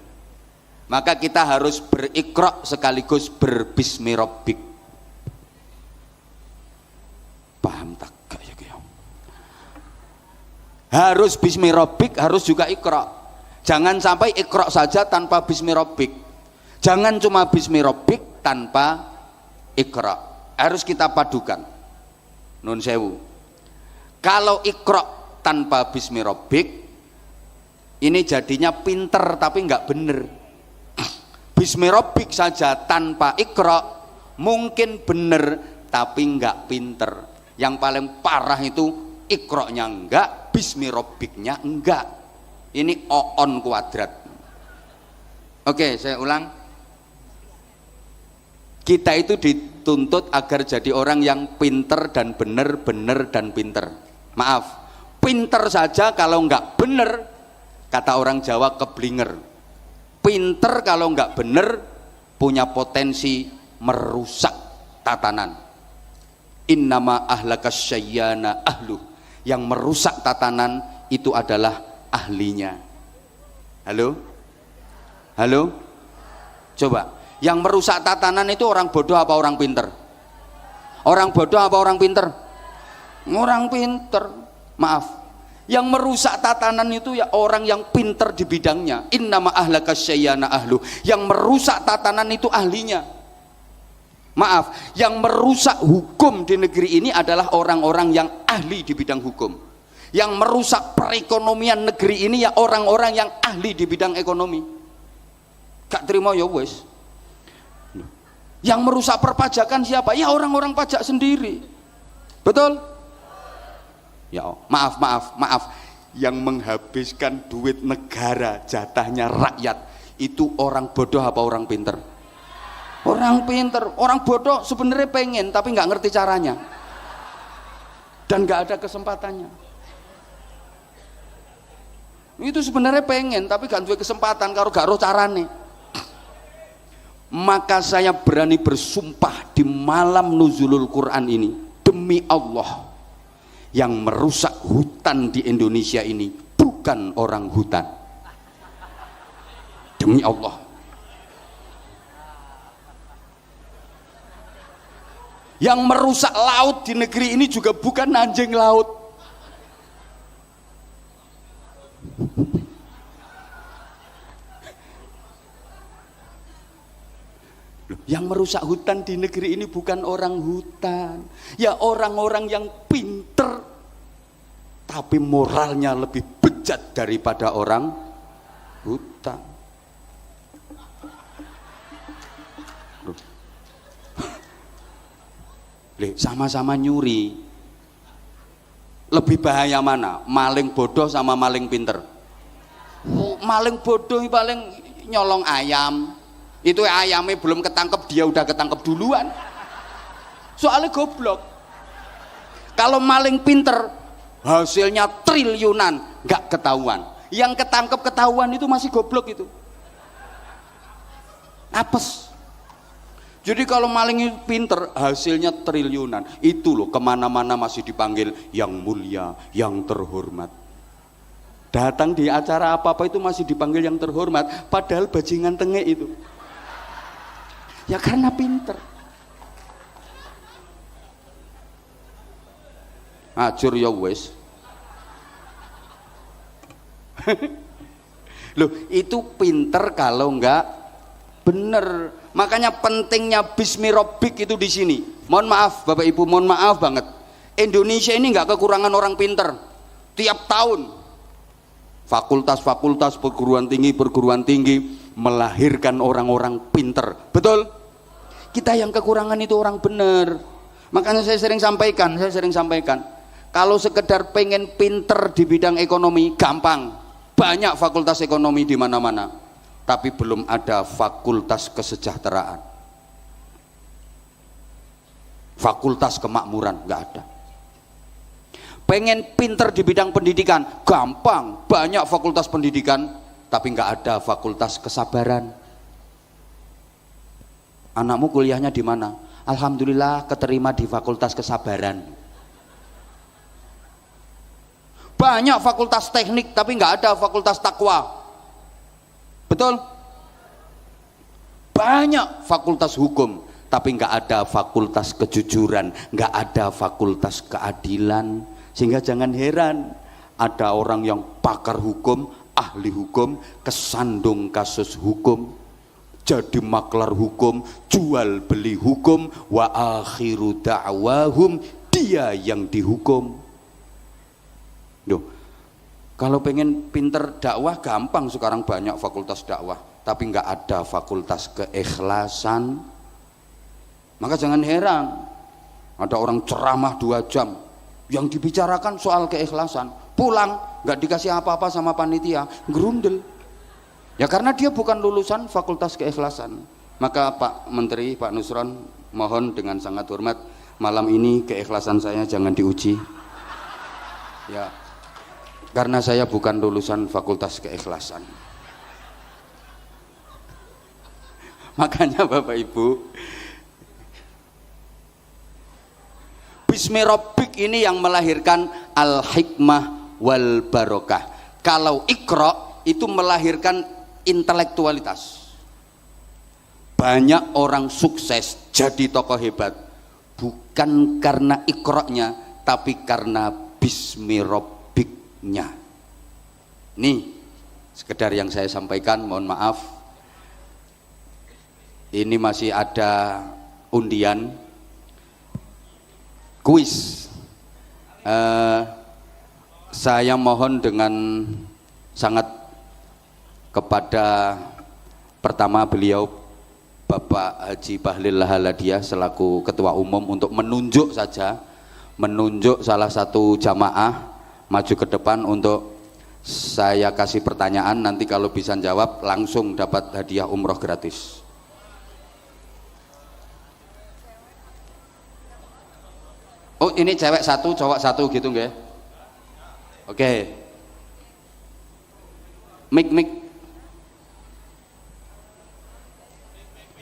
Maka kita harus berikra sekaligus berbismi rabbik. Paham tak? Harus bismi rabbik, harus juga ikra. Jangan sampai ikra saja tanpa bismi rabbik. Jangan cuma bismi rabbik tanpa ikra. Harus kita padukan. Nun sewu. Kalau ikra tanpa bismi rabbik, Ini jadinya pinter tapi nggak bener. Bismirabbik saja tanpa ikra mungkin bener tapi nggak pinter. Yang paling parah itu ikroknya enggak, bismirabbiknya enggak. Ini oon kuadrat. Oke, saya ulang. Kita itu dituntut agar jadi orang yang pinter dan bener, bener dan pinter. Maaf, pinter saja kalau enggak bener, kata orang Jawa keblinger. Pinter kalau enggak bener punya potensi merusak tatanan. Innama ahlakas syayyana ahluh. Yang merusak tatanan itu adalah ahlinya. Halo? Halo? Coba, yang merusak tatanan itu orang bodoh apa orang pinter? Orang bodoh apa orang pinter? Orang pinter. Maaf, yang merusak tatanan itu ya orang yang pinter di bidangnya. Innama ahlakas syayyana ahluh. Yang merusak tatanan itu ahlinya. Maaf, yang merusak hukum di negeri ini adalah orang-orang yang ahli di bidang hukum. Yang merusak perekonomian negeri ini ya orang-orang yang ahli di bidang ekonomi. Gak terima ya wes. Yang merusak perpajakan siapa? Ya orang-orang pajak sendiri. Betul? Ya, maaf. Yang menghabiskan duit negara, jatahnya rakyat, itu orang bodoh apa orang pinter? Orang pinter. Orang bodoh sebenarnya pengen tapi nggak ngerti caranya dan nggak ada kesempatannya. Itu sebenarnya pengen tapi gak duwe kesempatan karo gak roh carane. Maka saya berani bersumpah di malam nuzulul Quran ini, demi Allah, yang merusak hutan di Indonesia ini bukan orang hutan. Demi Allah. Yang merusak laut di negeri ini juga bukan anjing laut. Yang merusak hutan di negeri ini bukan orang hutan, ya orang-orang yang pinter tapi moralnya lebih bejat daripada orang hutan. Sama-sama nyuri, lebih bahaya mana? Maling bodoh sama maling pinter? Maling bodoh paling nyolong ayam, itu ayamnya belum ketangkep dia udah ketangkep duluan, soalnya goblok. Kalau maling pinter hasilnya triliunan nggak ketahuan, yang ketangkep ketahuan itu masih goblok, itu apes. Jadi kalau maling pinter hasilnya triliunan, itu loh kemana-mana masih dipanggil yang mulia, yang terhormat. Datang di acara apa-apa itu masih dipanggil yang terhormat, padahal bajingan tengek itu. Ya karena pinter. Ajur ya wes. Loh itu pinter kalau enggak bener. Makanya pentingnya bismirabbik itu di sini. Mohon maaf Bapak Ibu, mohon maaf banget. Indonesia ini nggak kekurangan orang pinter. Tiap tahun fakultas-fakultas perguruan tinggi melahirkan orang-orang pinter. Betul? Kita yang kekurangan itu orang bener. Makanya saya sering sampaikan, kalau sekedar pengen pinter di bidang ekonomi gampang. Banyak fakultas ekonomi di mana-mana. Tapi belum ada fakultas kesejahteraan, fakultas kemakmuran, nggak ada. Pengen pinter di bidang pendidikan gampang, banyak fakultas pendidikan, tapi nggak ada fakultas kesabaran. Anakmu kuliahnya di mana? Alhamdulillah keterima di fakultas kesabaran. Banyak fakultas teknik tapi nggak ada fakultas takwa. Betul? Banyak fakultas hukum tapi nggak ada fakultas kejujuran, nggak ada fakultas keadilan. Sehingga jangan heran ada orang yang pakar hukum, ahli hukum, kesandung kasus hukum, jadi maklar hukum, jual beli hukum, wa akhiru da'wahum, dia yang dihukum. Duh, Kalau pengen pinter dakwah gampang, sekarang banyak fakultas dakwah, tapi nggak ada fakultas keikhlasan. Maka jangan heran ada orang ceramah 2 jam yang dibicarakan soal keikhlasan, pulang nggak dikasih apa-apa sama panitia, gerundel. Ya karena dia bukan lulusan fakultas keikhlasan. Maka Pak Menteri, Pak Nusron, mohon dengan sangat hormat, malam ini keikhlasan saya jangan diuji. Ya, karena saya bukan lulusan fakultas keikhlasan. Makanya Bapak Ibu, Bismi Rabbik ini yang melahirkan al-hikmah wal barokah. Kalau Iqra itu melahirkan intelektualitas. Banyak orang sukses jadi tokoh hebat bukan karena Iqra-nya, tapi karena Bismi Rabbiknya. Nih sekedar yang saya sampaikan, mohon maaf ini masih ada undian kuis. Saya mohon dengan sangat kepada pertama beliau Bapak Haji Bahlil Lahaladia selaku Ketua Umum untuk menunjuk salah satu jamaah maju ke depan untuk saya kasih pertanyaan, nanti kalau bisa jawab langsung dapat hadiah umroh gratis. Oh ini cewek 1 cowok 1 gitu nggak? Oke. Mik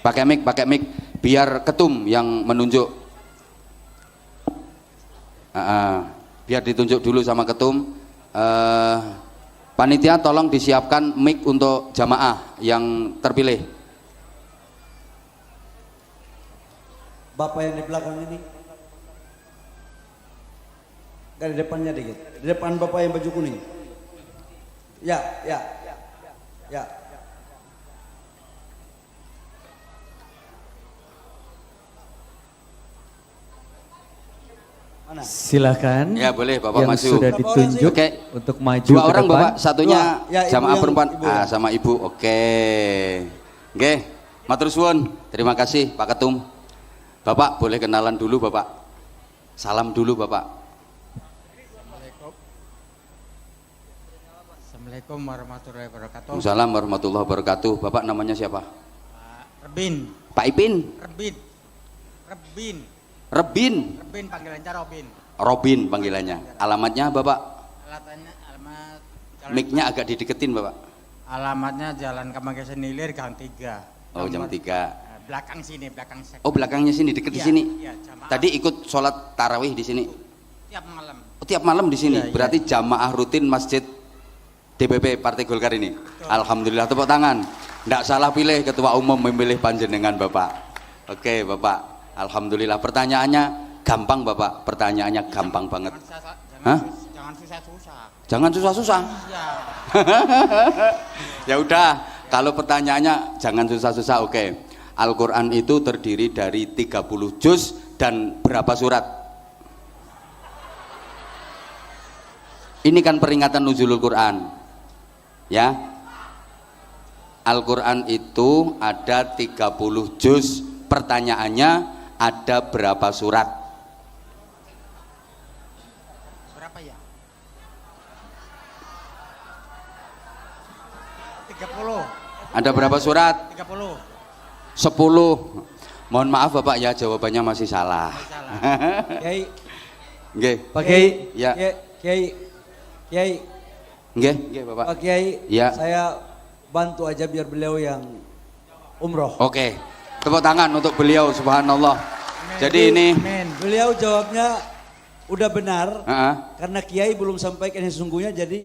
pakai mic biar ketum yang menunjuk. Biar ditunjuk dulu sama ketum. Panitia tolong disiapkan mic untuk jamaah yang terpilih. Bapak yang di belakang ini, dari depannya dikit, di depan bapak yang baju kuning. Ya. Mana? Silakan. Ya boleh Bapak yang maju. sudah ditunjuk untuk maju 2 ke orang depan. Bapak, satunya Ya, jamaah perempuan. ibu ya. Sama ibu. Oke. Matur suwun. Terima kasih Pak Ketum. Bapak boleh kenalan dulu Bapak. Salam dulu Bapak. Assalamualaikum warahmatullahi wabarakatuh. Waalaikumsalam warahmatullahi wabarakatuh. Bapak namanya siapa? Rebin. Pak Ipin. Rebin Rebin. panggilannya Robin. Robin panggilannya. Alamatnya Bapak? Alamat Mic-nya agak dideketin Bapak. alamatnya Jalan Kamangkesen Ilir Gang 3. Oh jam 3. Belakang sini, belakang sek. Oh belakangnya sini, deket di Iya, sini. iya, jamaah. Tadi ikut sholat tarawih di sini. Tiap malam. Oh, tiap malam di sini. Iya, iya. Berarti jamaah rutin Masjid DPP Partai Golkar ini. Betul. Alhamdulillah, tepuk tangan. Nggak salah pilih Ketua Umum memilih panjenengan Bapak. Oke Bapak, Alhamdulillah. Pertanyaannya gampang Bapak. Pertanyaannya gampang banget. Hah? Jangan susah-susah. Jangan susah-susah. Iya. Ya udah, kalau pertanyaannya jangan susah-susah. Oke. Al-Quran itu terdiri dari 30 juz dan berapa surat? Ini kan peringatan nuzulul Quran. Ya. Al-Quran itu ada 30 juz. Pertanyaannya ada berapa surat? Berapa ya? 30. Ada berapa surat? 30. 10. Mohon maaf Bapak ya, jawabannya masih salah. Kiai, Nggih. Pak Kiai, Ya. Kiai, Nggih, Bapak. Pak Kiai, Ya. saya bantu aja biar beliau yang umroh. Oke. Tepuk tangan untuk beliau, subhanallah. Jadi ini Amin. Beliau jawabnya udah benar, Heeh. karena Kiai belum sampaikan yang sesungguhnya, jadi